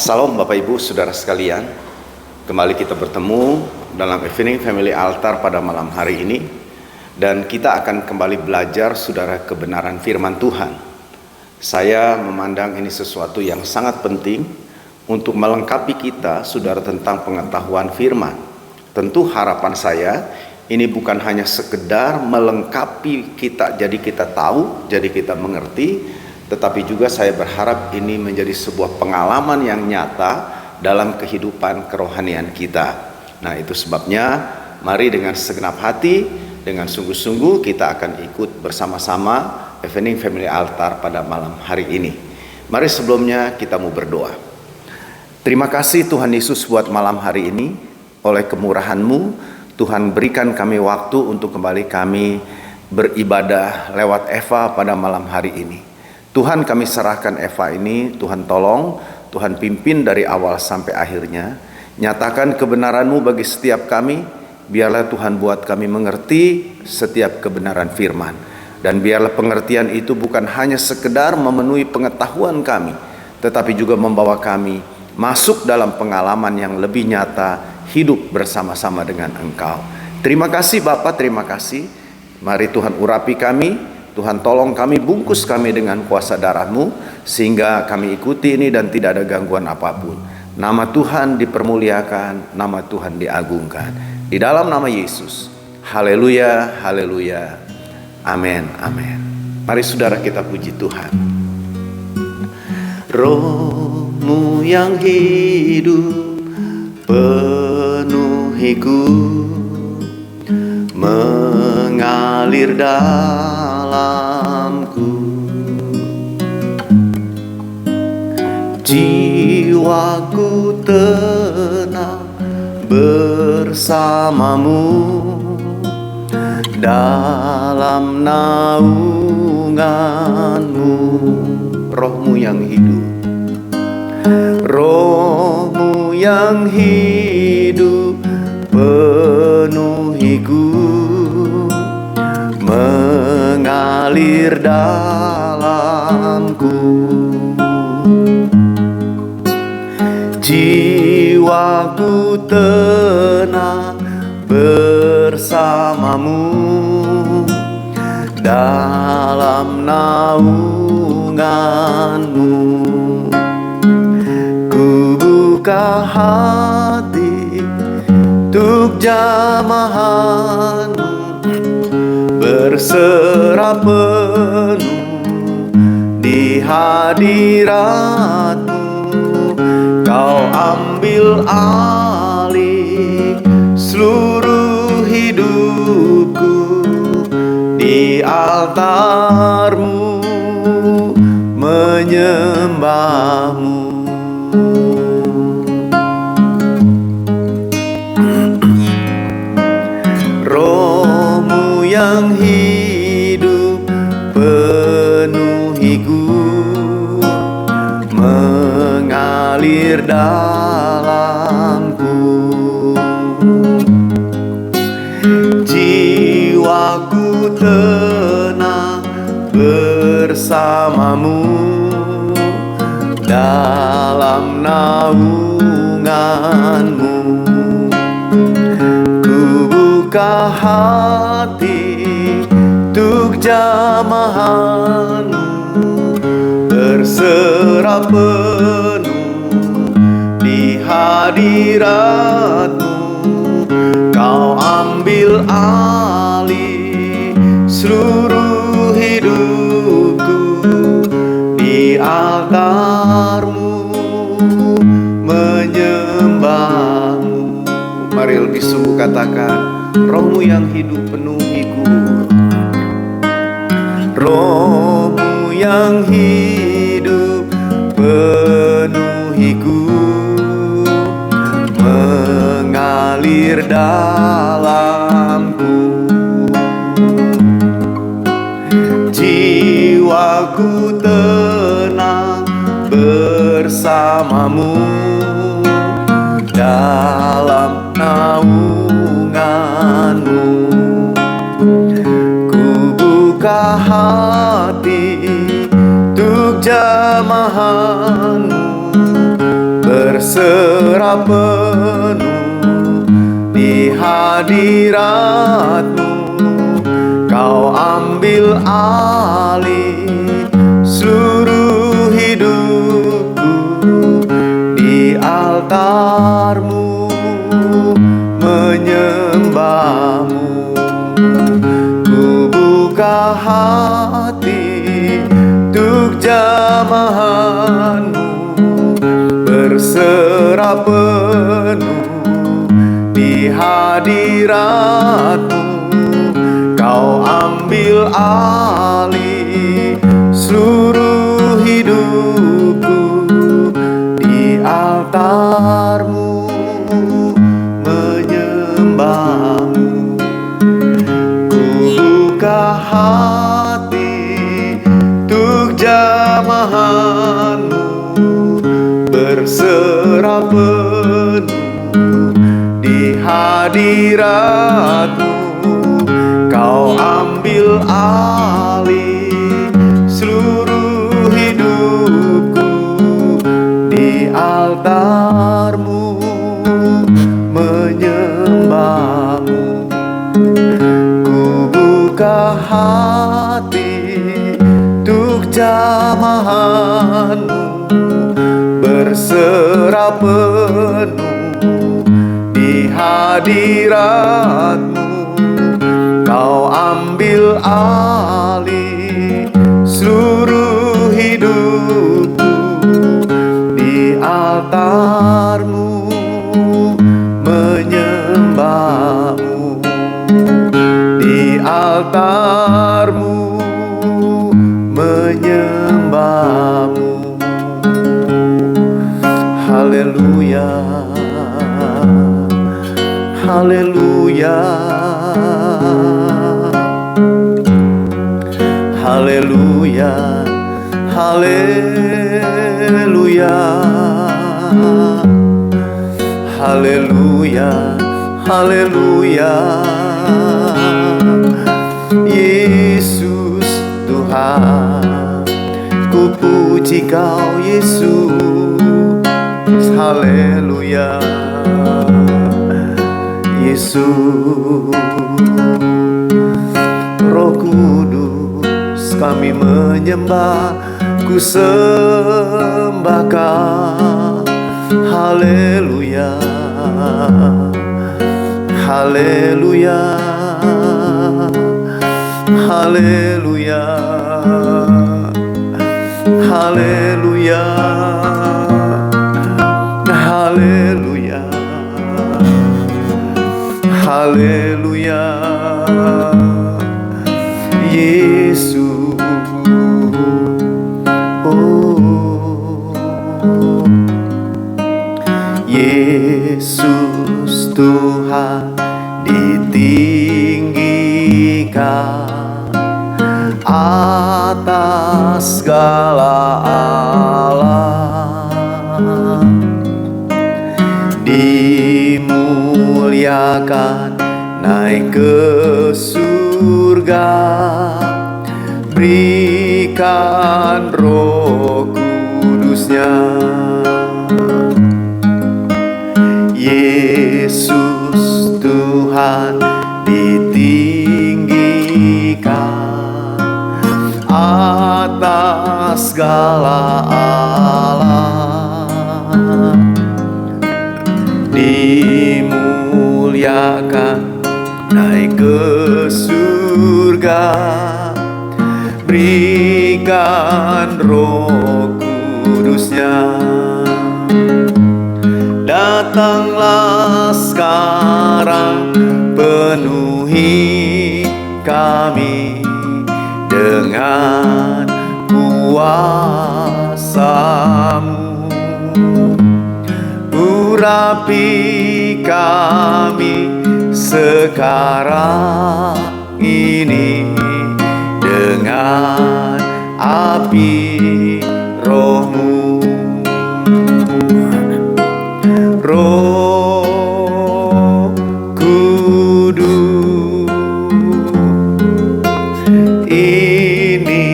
Salam Bapak Ibu Saudara sekalian, kembali kita bertemu dalam Evening Family Altar pada malam hari ini. Dan kita akan kembali belajar saudara kebenaran firman Tuhan. Saya memandang ini sesuatu yang sangat penting untuk melengkapi kita saudara tentang pengetahuan firman. Tentu harapan saya ini bukan hanya sekedar melengkapi kita jadi kita tahu, jadi kita mengerti, tetapi juga saya berharap ini menjadi sebuah pengalaman yang nyata dalam kehidupan kerohanian kita. Nah, itu sebabnya mari dengan segenap hati, dengan sungguh-sungguh kita akan ikut bersama-sama Evening Family Altar pada malam hari ini. Mari sebelumnya kita mau berdoa. Terima kasih Tuhan Yesus buat malam hari ini. Oleh kemurahan-Mu Tuhan berikan kami waktu untuk kembali kami beribadah lewat Eva pada malam hari ini. Tuhan, kami serahkan Eva ini, Tuhan tolong, Tuhan pimpin dari awal sampai akhirnya. Nyatakan kebenaran-Mu bagi setiap kami, biarlah Tuhan buat kami mengerti setiap kebenaran firman. Dan biarlah pengertian itu bukan hanya sekedar memenuhi pengetahuan kami, tetapi juga membawa kami masuk dalam pengalaman yang lebih nyata, hidup bersama-sama dengan Engkau. Terima kasih Bapa, terima kasih. Mari Tuhan urapi kami, Tuhan tolong kami, bungkus kami dengan kuasa darah-Mu, sehingga kami ikuti ini dan tidak ada gangguan apapun. Nama Tuhan dipermuliakan, nama Tuhan diagungkan. Di dalam nama Yesus. Haleluya, haleluya. Amin, amin. Mari saudara kita puji Tuhan. Roh-Mu yang hidup penuhiku, mengalir dalamku. Jiwaku tenang bersama-Mu dalam naungan-Mu. Roh-Mu yang hidup, Roh-Mu yang hidup penuhiku, mengalir dalamku. Jiwaku tenang bersama-Mu dalam naungan-Mu. Ku buka hati untuk jamahan-Mu, berserah penuh di hadirat-Mu. Kau ambil alih seluruh hidupku, di altar-Mu menyembah-Mu. Roh-Mu yang hidup penuhiku, mengalir dalamku. Jiwaku tenang bersama-Mu dalam naungan-Mu. Ku buka hati untuk jamahan-Mu, berserah penuh di hadirat-Mu. ambil alih seluruh hidupku di altar-Mu, menyembah-Mu. Mari lebih sungguh katakan, Roh-Mu yang hidup penuhiku, Roh-Mu yang hidup penuhiku, mengalir dalamku. Jiwaku tenang bersama-Mu dalam naungan-Mu. Ku buka hati untuk jamahan-Mu, berserah penuh di hadirat-Mu. Kau ambil alih seluruh hidupku di altar-Mu, menyembah-Mu. Ku buka hati untuk jamahan-Mu, berserah penuh di hadirat-Mu. Kau ambil alih seluruh hidupku di altar-Mu, menyembah-Mu. Ku buka hati untuk jamahan-Mu, berserah penuh di hadirat-Mu. Kau ambil alih seluruh hidupku di altar-Mu, menyembah-Mu. Ku buka hati untuk jamahan-Mu, berserah penuh di hadirat-Mu. Kau ambil alih seluruh hidupku di altar-Mu, menyembah-Mu. Di altar-Mu, menyembah-Mu. Haleluya, haleluya, haleluya, haleluya, haleluya, haleluya. Yesus Tuhan, ku puji Kau Yesus. Haleluya, Yesus. Roh Kudus, kami menyembah, ku sembah Kau. Haleluya, haleluya, haleluya, haleluya, haleluya, haleluya. Yesus, oh Yesus Tuhan ditinggikan atas segala alam, dimuliakan naik ke surga, berikan Roh Kudusnya. Yesus Tuhan ditinggikan atas segala alam, dimuliakan naik ke surga. Berikan Roh Kudusnya, datanglah sekarang, penuhi kami dengan kuasa-Mu. Urapi kami sekarang ini dengan api Roh-Mu. Roh Kudus, ini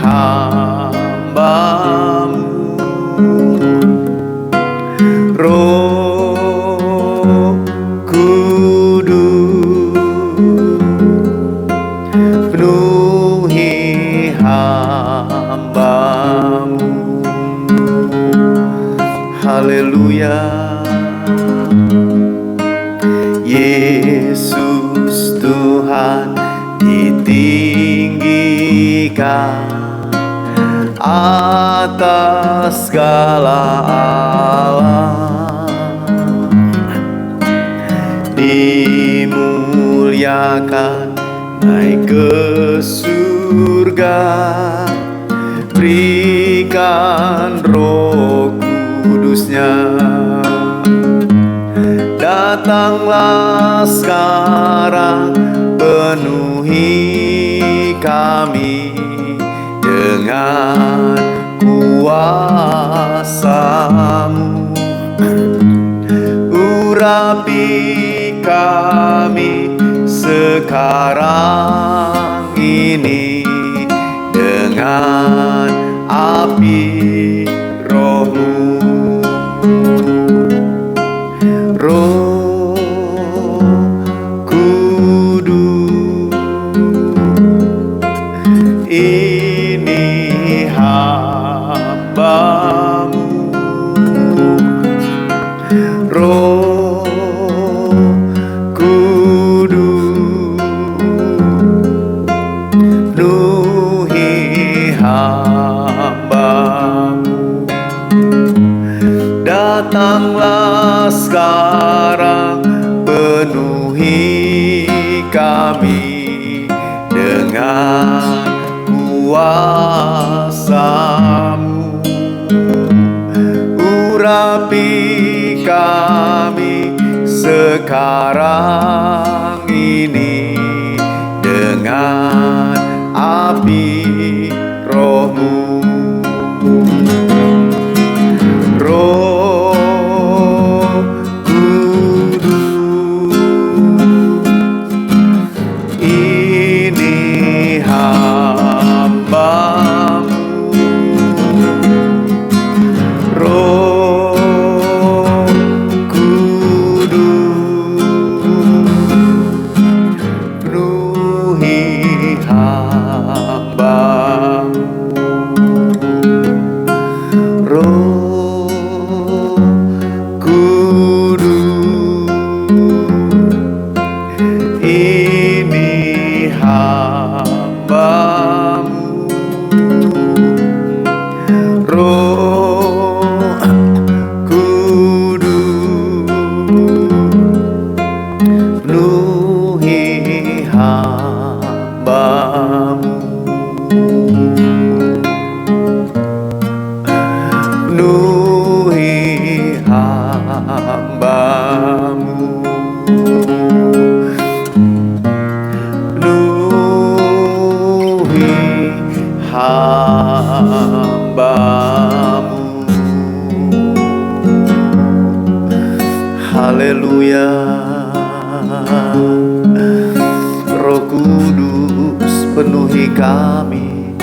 hamba-Mu. Roh Kudus, penuhi hamba-Mu. Haleluya. Yesus Tuhan ditinggikan atas segala alam, dimuliakan naik ke surga. Berikan Roh Kudusnya, datanglah sekarang, penuhi kami dengan kuasa-Mu. Urapi kami sekarang ini dengan api Roh-Mu. Roh Kudus, ini hamba-Mu. Roh Kudus, penuhi hamba-Mu. Datanglah sekarang, penuhi kami dengan kuasa-Mu. Urapi kami sekarang ini dengan api Roh-Mu. Roh Kudus, ini hamba-Mu. Roh Kudus, penuhi hamba-Mu. Roh Kudus, ini hamba-Mu. Roh Kudus, penuhi hamba-Mu. Penuhi hamba-Mu. Penuhi hamba-Mu. Haleluya. Roh Kudus, penuhi kami.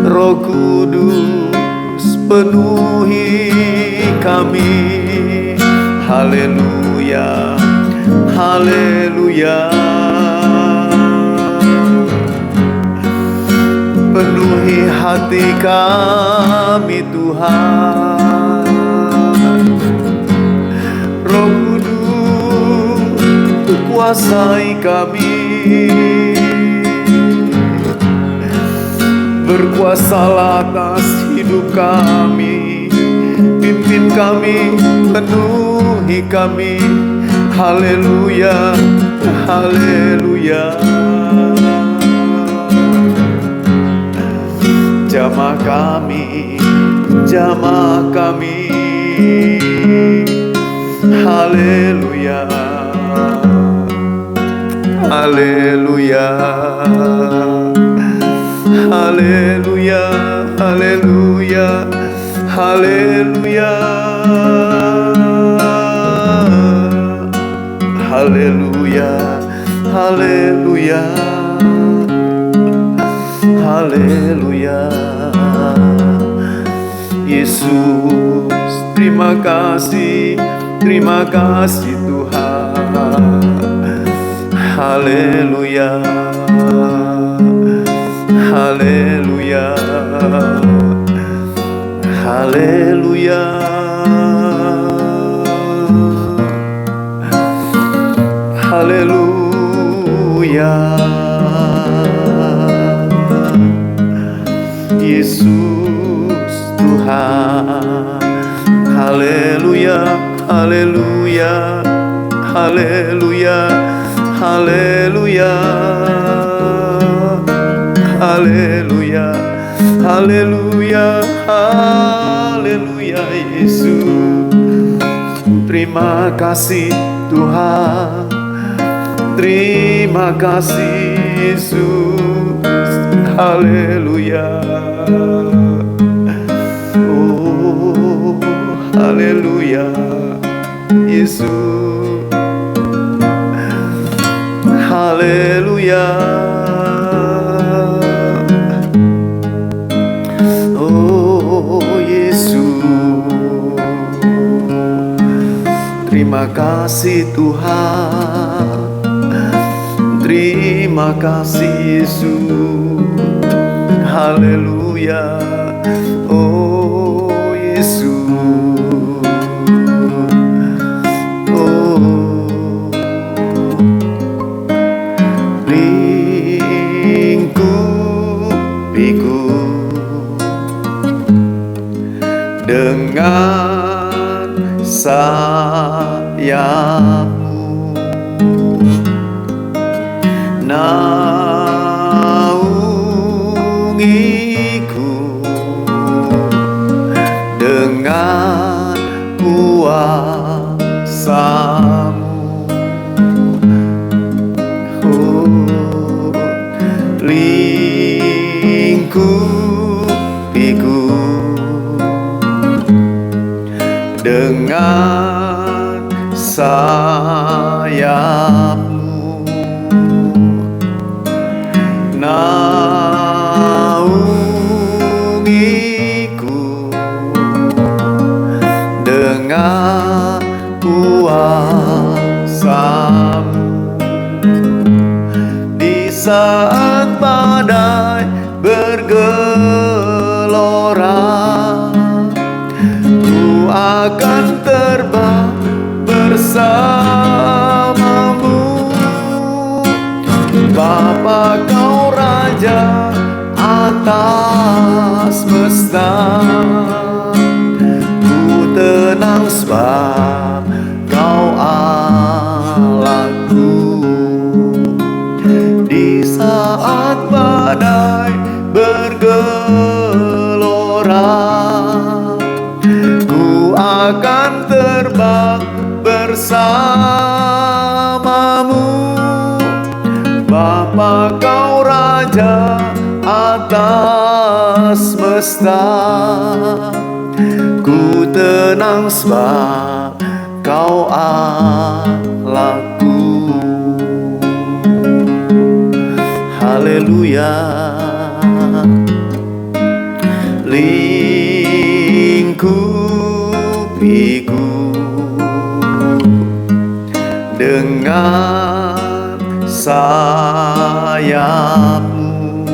Roh Kudus, penuhi kami. Haleluya, haleluya. Penuhi hati kami Tuhan. Roh Kudus, kuasai kami, berkuasalah atas hidup kami, pimpin kami, penuhi kami. Haleluya, haleluya. Jamah kami, jamah kami. Haleluya, haleluya, haleluya, haleluya, haleluya, haleluya, haleluya, haleluya. Yesus, terima kasih Tuhan. Haleluya, haleluya, haleluya, haleluya. Yesus Tuhan. Haleluya, haleluya, haleluya, haleluya, haleluya, haleluya, haleluya. Yesus, terima kasih Tuhan, terima kasih Yesus. Haleluya, oh haleluya Yesus. Haleluya, oh Yesus. Terima kasih Tuhan, terima kasih Yesus. Haleluya, oh Yesus. Oh, lingkupiku dengan sayapmu, naungiku dengan kuasa-Mu. Oh, lingkupiku dengan sayap-Mu, naungiku dengan kuasa-Mu. Di saat badai bergelora, ku akan terbang bersamamu. Bapa, Kau Raja atas semesta, ku tenang sebab Kau Allahku. Di saat badai bergelora, ku akan terbang bersamamu. Bapa, Kau Raja atas semesta, ku tenang sebab Kau Allahku. Haleluya, lingkupiku dengan sayap-Mu,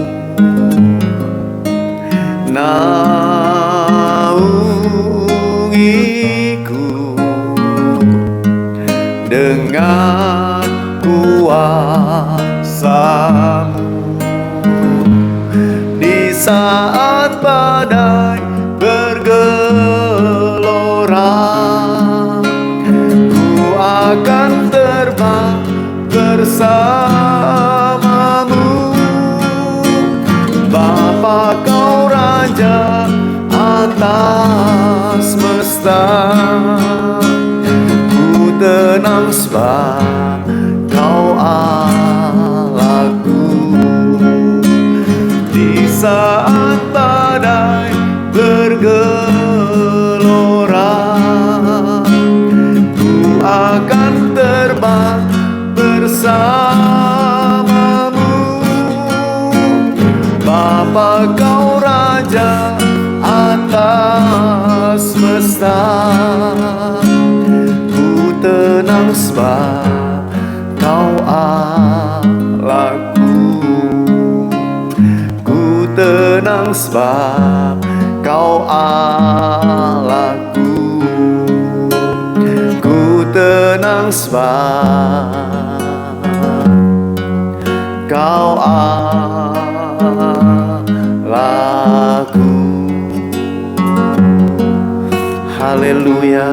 naungiku dengan kuasa-Mu. atas semesta. Ku tenang sebab Kau Allahku. Di saat badai bergelora, ku akan terbang bersamamu. Bapa, Kau Raja atas semesta. Ku tenang sebab Kau Allahku. Ku tenang sebab Kau Allahku. Ku tenang sebab Kau Allahku. Haleluya.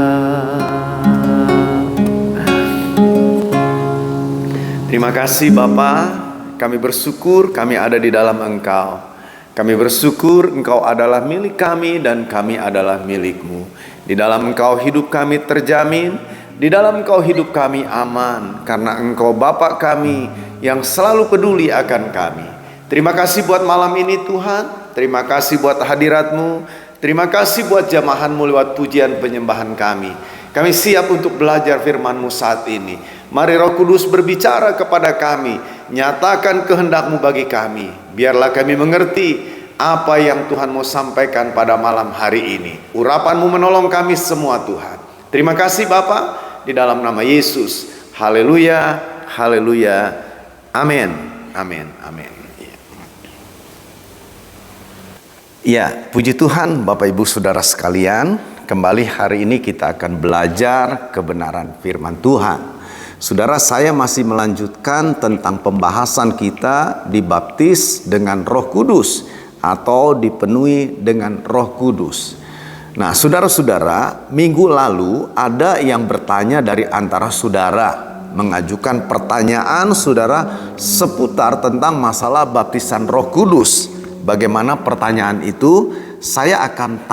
Terima kasih Bapa, kami bersyukur kami ada di dalam Engkau. Kami bersyukur Engkau adalah milik kami dan kami adalah milik-Mu. Di dalam Engkau hidup kami terjamin, di dalam Engkau hidup kami aman, karena Engkau Bapa kami yang selalu peduli akan kami. Terima kasih buat malam ini Tuhan, terima kasih buat hadirat-Mu, terima kasih buat jamahan-Mu lewat pujian penyembahan kami. Kami siap untuk belajar firman-Mu saat ini. Mari Roh Kudus berbicara kepada kami, nyatakan kehendak-Mu bagi kami. Biarlah kami mengerti apa yang Tuhan mau sampaikan pada malam hari ini. Urapan-Mu menolong kami semua Tuhan. Terima kasih Bapa, di dalam nama Yesus. Haleluya, haleluya, amin, amin, amin. Ya, puji Tuhan Bapak Ibu Saudara sekalian. Kembali hari ini kita akan belajar kebenaran firman Tuhan. Saudara, saya masih melanjutkan tentang pembahasan kita dibaptis dengan Roh Kudus atau dipenuhi dengan Roh Kudus. Nah, saudara-saudara, minggu lalu ada yang bertanya dari antara saudara, mengajukan pertanyaan saudara seputar tentang masalah baptisan Roh Kudus. Bagaimana pertanyaan itu? Saya akan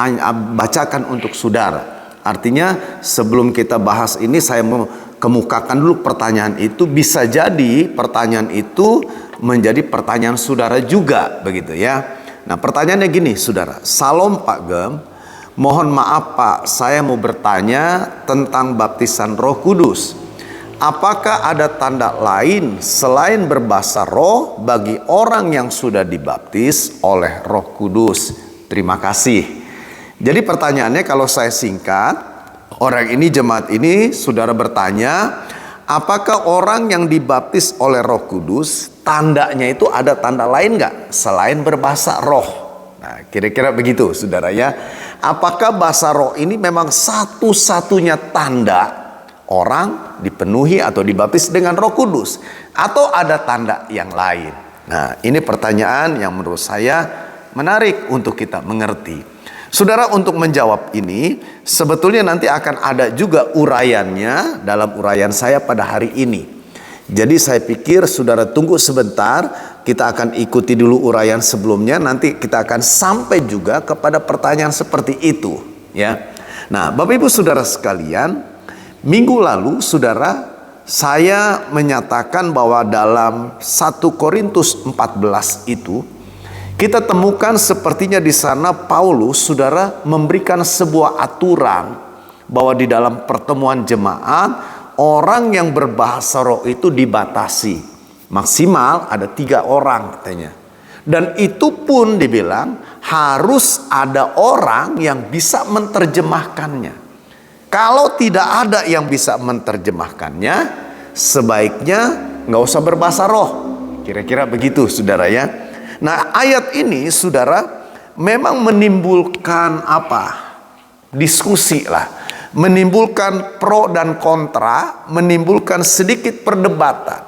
bacakan untuk saudara. Artinya sebelum kita bahas ini saya mau kemukakan dulu pertanyaan itu. Bisa jadi pertanyaan itu menjadi pertanyaan saudara juga, begitu ya. Nah, pertanyaannya gini saudara. Salam Pak Gem, mohon maaf Pak, saya mau bertanya tentang baptisan Roh Kudus. Apakah ada tanda lain selain berbahasa roh bagi orang yang sudah dibaptis oleh Roh Kudus? Terima kasih. Jadi pertanyaannya kalau saya singkat, orang ini, jemaat ini, saudara bertanya, apakah orang yang dibaptis oleh Roh Kudus, tandanya itu ada tanda lain nggak selain berbahasa roh? Nah, kira-kira begitu saudara ya. Apakah bahasa roh ini memang satu-satunya tanda orang dipenuhi atau dibaptis dengan Roh Kudus, atau ada tanda yang lain? Nah, ini pertanyaan yang menurut saya menarik untuk kita mengerti. Saudara, untuk menjawab ini sebetulnya nanti akan ada juga uraiannya dalam uraian saya pada hari ini. Jadi saya pikir saudara tunggu sebentar, kita akan ikuti dulu uraian sebelumnya, nanti kita akan sampai juga kepada pertanyaan seperti itu ya. Nah, Bapak Ibu Saudara sekalian, minggu lalu saudara saya menyatakan bahwa dalam 1 Korintus 14 itu kita temukan sepertinya di sana Paulus saudara memberikan sebuah aturan bahwa di dalam pertemuan jemaat orang yang berbahasa roh itu dibatasi. Maksimal ada 3 orang katanya. Dan itu pun dibilang harus ada orang yang bisa menerjemahkannya. Kalau tidak ada yang bisa menerjemahkannya, sebaiknya nggak usah berbahasa roh. Kira-kira begitu saudara ya. Nah, ayat ini saudara memang menimbulkan diskusi lah, menimbulkan pro dan kontra, menimbulkan sedikit perdebatan.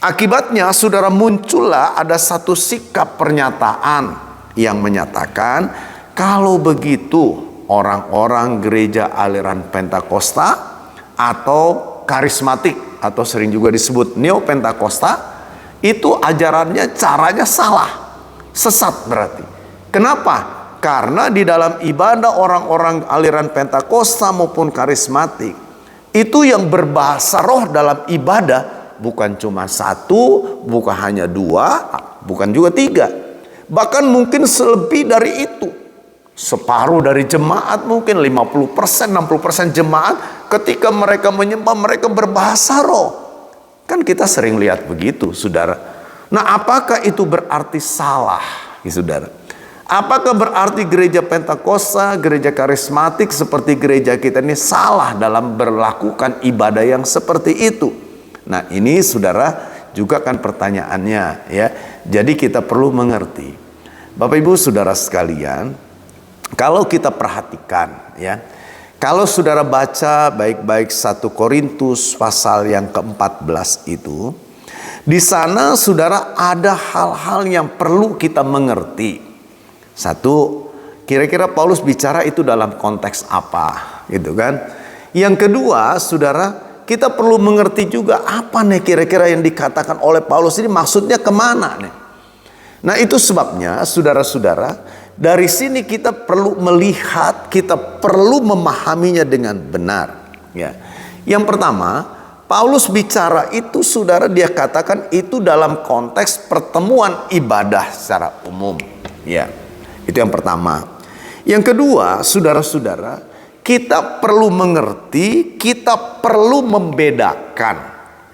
Akibatnya saudara muncullah ada satu sikap pernyataan yang menyatakan kalau begitu orang-orang gereja aliran Pentakosta atau karismatik atau sering juga disebut Neo Pentakosta itu ajarannya caranya salah, sesat berarti. Kenapa? Karena di dalam ibadah orang-orang aliran Pentakosta maupun karismatik, itu yang berbahasa roh dalam ibadah bukan cuma satu, bukan hanya dua, bukan juga tiga. Bahkan mungkin selebih dari itu. Separuh dari jemaat, mungkin 50%, 60% jemaat, ketika mereka menyembah, mereka berbahasa roh. Kan kita sering lihat begitu, saudara. Nah, apakah itu berarti salah, saudara? Apakah berarti gereja Pentakosta, gereja karismatik seperti gereja kita ini salah dalam berlakukan ibadah yang seperti itu? Nah, ini saudara juga kan pertanyaannya, ya. Jadi kita perlu mengerti, Bapak Ibu saudara sekalian, kalau kita perhatikan, ya, kalau saudara baca baik-baik 1 Korintus pasal yang ke-14 itu, di sana saudara ada hal-hal yang perlu kita mengerti. Satu, kira-kira Paulus bicara itu dalam konteks apa, gitu kan? Yang kedua, saudara, kita perlu mengerti juga apa nih kira-kira yang dikatakan oleh Paulus ini maksudnya kemana nih? Nah, itu sebabnya, saudara-saudara, dari sini kita perlu melihat, kita perlu memahaminya dengan benar. Ya, yang pertama, Paulus bicara itu, saudara, dia katakan itu dalam konteks pertemuan ibadah secara umum. Ya. Itu yang pertama. Yang kedua, saudara-saudara, kita perlu mengerti, kita perlu membedakan.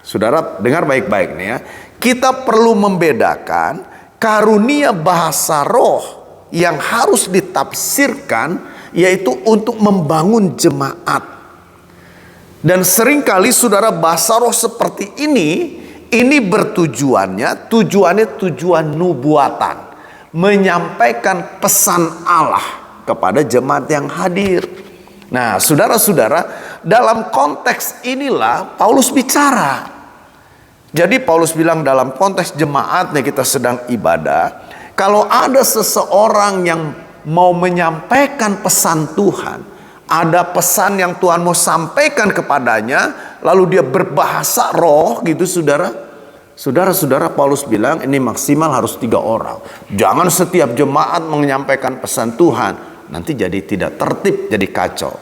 Saudara, dengar baik-baik nih ya. Kita perlu membedakan karunia bahasa roh yang harus ditafsirkan, yaitu untuk membangun jemaat. Dan seringkali saudara, bahasa roh seperti ini bertujuannya tujuan nubuatan. Menyampaikan pesan Allah kepada jemaat yang hadir. Nah, saudara-saudara, dalam konteks inilah Paulus bicara. Jadi Paulus bilang dalam konteks jemaatnya kita sedang ibadah, kalau ada seseorang yang mau menyampaikan pesan Tuhan, ada pesan yang Tuhan mau sampaikan kepadanya, lalu dia berbahasa roh gitu, saudara. Saudara-saudara, Paulus bilang ini maksimal harus 3 orang. Jangan setiap jemaat menyampaikan pesan Tuhan, nanti jadi tidak tertib, jadi kacau.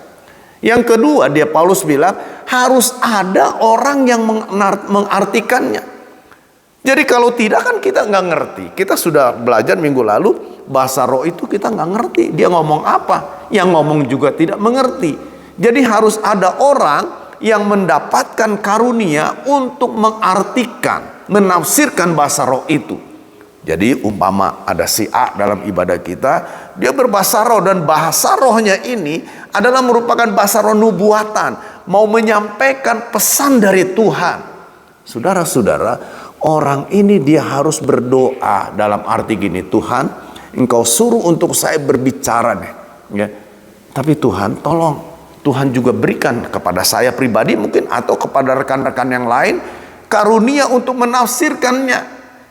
Yang kedua, Paulus bilang harus ada orang yang mengartikannya. Jadi kalau tidak kan kita nggak ngerti. Kita sudah belajar minggu lalu bahasa roh itu kita nggak ngerti. Dia ngomong apa? Yang ngomong juga tidak mengerti. Jadi harus ada orang yang mendapatkan karunia untuk mengartikan, menafsirkan bahasa roh itu. Jadi umpama ada si A dalam ibadah kita, dia berbahasa roh, dan bahasa rohnya ini adalah merupakan bahasa roh nubuatan, mau menyampaikan pesan dari Tuhan. Saudara-saudara, orang ini dia harus berdoa dalam arti gini, Tuhan, Engkau suruh untuk saya berbicara nih, ya. Tapi Tuhan tolong, Tuhan juga berikan kepada saya pribadi mungkin atau kepada rekan-rekan yang lain karunia untuk menafsirkannya,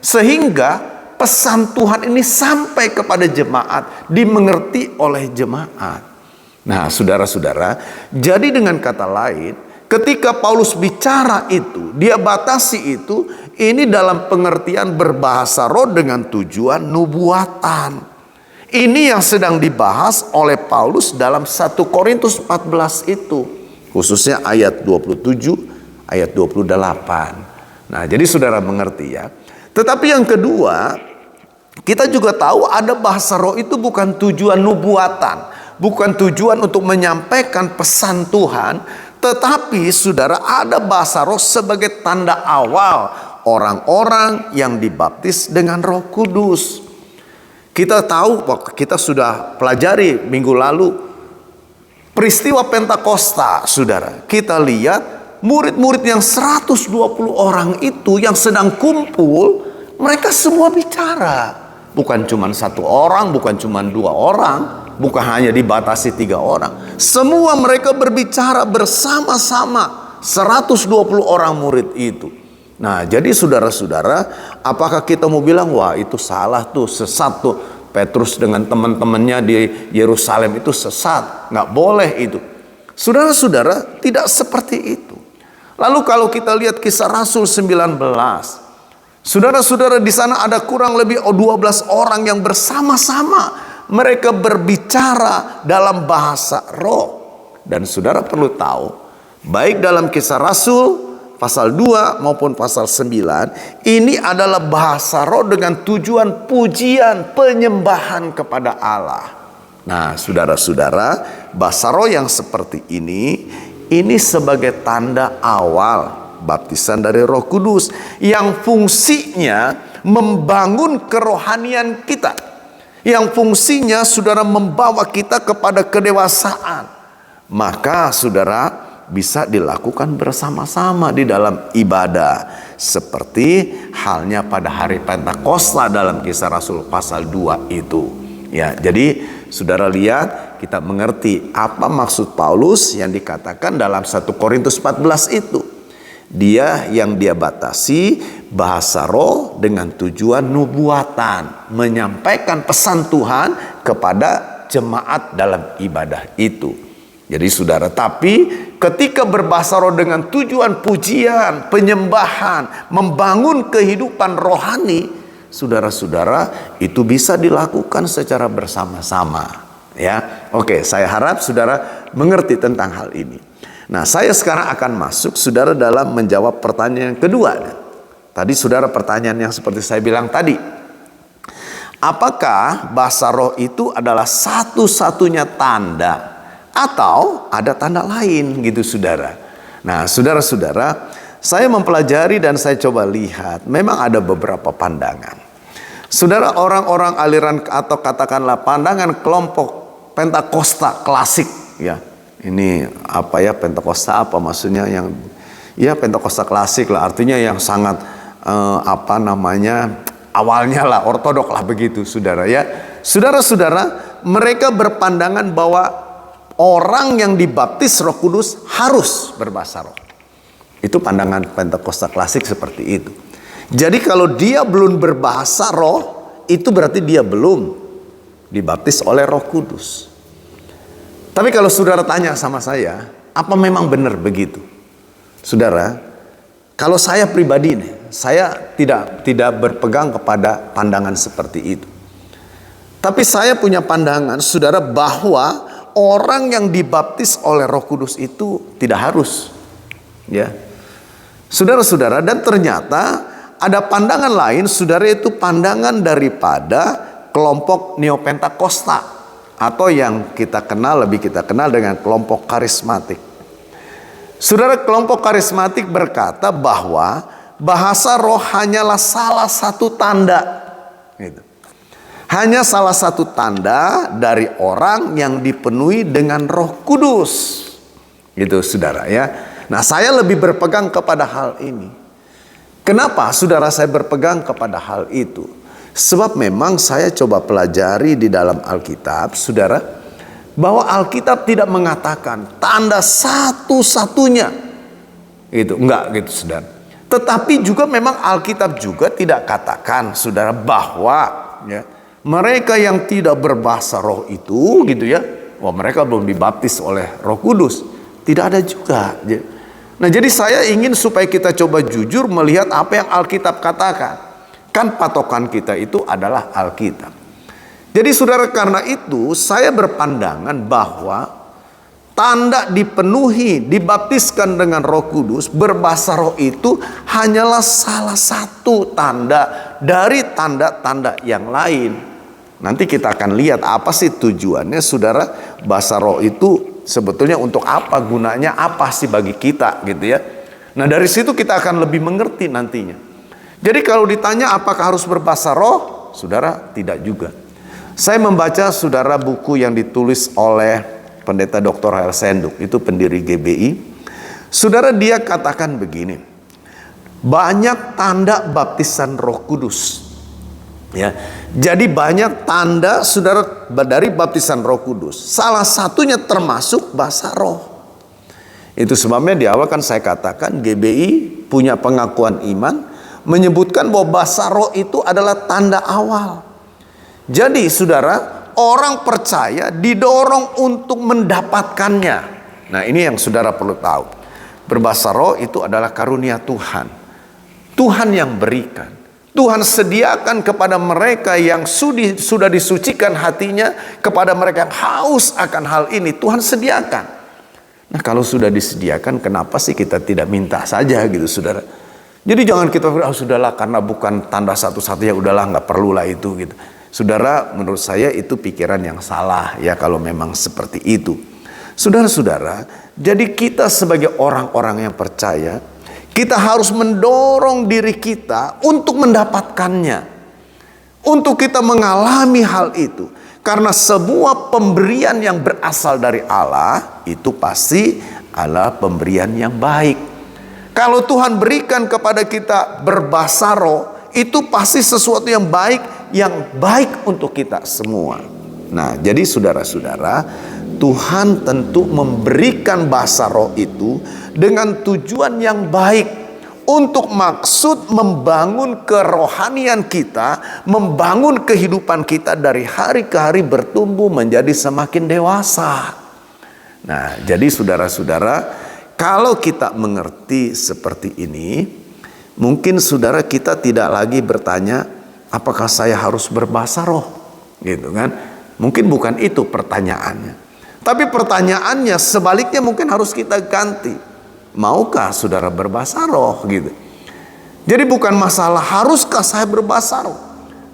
sehingga pesan Tuhan ini sampai kepada jemaat, dimengerti oleh jemaat. Nah, saudara-saudara, jadi dengan kata lain, ketika Paulus bicara itu, dia batasi itu, ini dalam pengertian berbahasa roh dengan tujuan nubuatan. Ini yang sedang dibahas oleh Paulus dalam 1 Korintus 14 itu. Khususnya ayat 27, ayat 28. Nah, jadi saudara mengerti ya. Tetapi yang kedua, kita juga tahu ada bahasa roh itu bukan tujuan nubuatan. Bukan tujuan untuk menyampaikan pesan Tuhan. Tetapi saudara, ada bahasa roh sebagai tanda awal orang-orang yang dibaptis dengan Roh Kudus. Kita tahu, kita sudah pelajari minggu lalu peristiwa Pentakosta, saudara. Kita lihat murid-murid yang 120 orang itu yang sedang kumpul, mereka semua bicara. Bukan cuma 1 orang, bukan cuma 2 orang, bukan hanya dibatasi 3 orang. Semua mereka berbicara bersama-sama, 120 orang murid itu. Nah, jadi saudara-saudara, apakah kita mau bilang, wah itu salah tuh, sesat tuh, Petrus dengan teman-temannya di Yerusalem itu sesat, nggak boleh itu. Saudara-saudara, tidak seperti itu. Lalu kalau kita lihat Kisah Rasul 19, saudara-saudara, di sana ada kurang lebih 12 orang yang bersama-sama mereka berbicara dalam bahasa roh. Dan saudara perlu tahu, baik dalam Kisah Rasul pasal 2 maupun pasal 9, ini adalah bahasa roh dengan tujuan pujian, penyembahan kepada Allah. Nah, saudara-saudara, bahasa roh yang seperti ini sebagai tanda awal baptisan dari Roh Kudus yang fungsinya membangun kerohanian kita, yang fungsinya saudara membawa kita kepada kedewasaan. Maka saudara bisa dilakukan bersama-sama di dalam ibadah, seperti halnya pada hari Pentakosta dalam Kisah Rasul pasal 2 itu. Ya, jadi saudara lihat, kita mengerti apa maksud Paulus yang dikatakan dalam 1 Korintus 14 itu. Dia batasi bahasa roh dengan tujuan nubuatan, menyampaikan pesan Tuhan kepada jemaat dalam ibadah itu. Jadi saudara, tapi ketika berbahasa roh dengan tujuan pujian, penyembahan, membangun kehidupan rohani, saudara-saudara, itu bisa dilakukan secara bersama-sama. Ya, oke, saya harap saudara mengerti tentang hal ini. Nah, saya sekarang akan masuk saudara dalam menjawab pertanyaan yang kedua. Tadi saudara pertanyaan yang seperti saya bilang tadi, apakah bahasa roh itu adalah satu-satunya tanda atau ada tanda lain gitu saudara? Nah, saudara-saudara, saya mempelajari dan saya coba lihat, memang ada beberapa pandangan. Saudara, orang-orang aliran atau katakanlah pandangan kelompok Pentakosta klasik, ya. Ini apa ya, Pentakosta apa maksudnya, yang ya Pentakosta klasik lah, artinya yang sangat awalnya lah, ortodok lah begitu saudara ya. Saudara-saudara, mereka berpandangan bahwa orang yang dibaptis Roh Kudus harus berbahasa roh. Itu pandangan Pentakosta klasik seperti itu. Jadi kalau dia belum berbahasa roh, itu berarti dia belum dibaptis oleh Roh Kudus. Tapi kalau saudara tanya sama saya, apa memang benar begitu? Saudara, kalau saya pribadi nih, saya tidak berpegang kepada pandangan seperti itu. Tapi saya punya pandangan, saudara, bahwa orang yang dibaptis oleh Roh Kudus itu tidak harus, ya, saudara-saudara. Dan ternyata ada pandangan lain, saudara, itu pandangan daripada kelompok Neopentakosta, atau yang lebih kita kenal dengan kelompok karismatik. Saudara, kelompok karismatik berkata bahwa bahasa roh hanyalah salah satu tanda, gitu. Hanya salah satu tanda dari orang yang dipenuhi dengan Roh Kudus, gitu saudara ya. Nah, saya lebih berpegang kepada hal ini. Kenapa saudara saya berpegang kepada hal itu? Sebab memang saya coba pelajari di dalam Alkitab, saudara, bahwa Alkitab tidak mengatakan tanda satu-satunya, gitu, enggak gitu saudara. Tetapi juga memang Alkitab juga tidak katakan, saudara, bahwa ya, mereka yang tidak berbahasa roh itu, gitu ya, wah, mereka belum dibaptis oleh Roh Kudus. Tidak ada juga. Nah, jadi saya ingin supaya kita coba jujur melihat apa yang Alkitab katakan. Kan patokan kita itu adalah Alkitab. Jadi saudara, karena itu saya berpandangan bahwa tanda dipenuhi, dibaptiskan dengan Roh Kudus, berbahasa roh itu hanyalah salah satu tanda dari tanda-tanda yang lain. Nanti kita akan lihat apa sih tujuannya, saudara. Bahasa roh itu sebetulnya untuk apa, gunanya apa sih bagi kita, gitu ya. Nah, dari situ kita akan lebih mengerti nantinya. Jadi kalau ditanya apakah harus berbahasa roh, saudara, tidak juga. Saya membaca, saudara, buku yang ditulis oleh Pendeta Dr. H.L. Senduk, itu pendiri GBI. Saudara, dia katakan begini, banyak tanda baptisan Roh Kudus. Ya, jadi banyak tanda, saudara, dari baptisan Roh Kudus. Salah satunya termasuk bahasa roh. Itu sebabnya di awal kan saya katakan GBI punya pengakuan iman, menyebutkan bahwa bahasa roh itu adalah tanda awal. Jadi saudara, orang percaya didorong untuk mendapatkannya. Nah, ini yang saudara perlu tahu. Berbahasa roh itu adalah karunia Tuhan. Tuhan yang berikan. Tuhan sediakan kepada mereka yang sudah disucikan hatinya, kepada mereka yang haus akan hal ini, Tuhan sediakan. Nah, kalau sudah disediakan, kenapa sih kita tidak minta saja gitu, saudara? Jadi jangan kita berkata, sudahlah karena bukan tanda satu-satunya, udahlah nggak perlulah itu gitu. Saudara, menurut saya itu pikiran yang salah ya kalau memang seperti itu. Saudara-saudara, jadi kita sebagai orang-orang yang percaya, kita harus mendorong diri kita untuk mendapatkannya. Untuk kita mengalami hal itu. Karena semua pemberian yang berasal dari Allah, itu pasti adalah pemberian yang baik. Kalau Tuhan berikan kepada kita berbahasa roh, itu pasti sesuatu yang baik untuk kita semua. Nah, jadi saudara-saudara, Tuhan tentu memberikan bahasa roh itu dengan tujuan yang baik, untuk maksud membangun kerohanian kita, membangun kehidupan kita dari hari ke hari bertumbuh menjadi semakin dewasa. Nah, jadi saudara-saudara, kalau kita mengerti seperti ini, mungkin saudara kita tidak lagi bertanya, apakah saya harus berbahasa roh? Gitu kan? Mungkin bukan itu pertanyaannya. Tapi pertanyaannya sebaliknya mungkin harus kita ganti. Maukah saudara berbahasa roh gitu? Jadi bukan masalah haruskah saya berbahasa roh,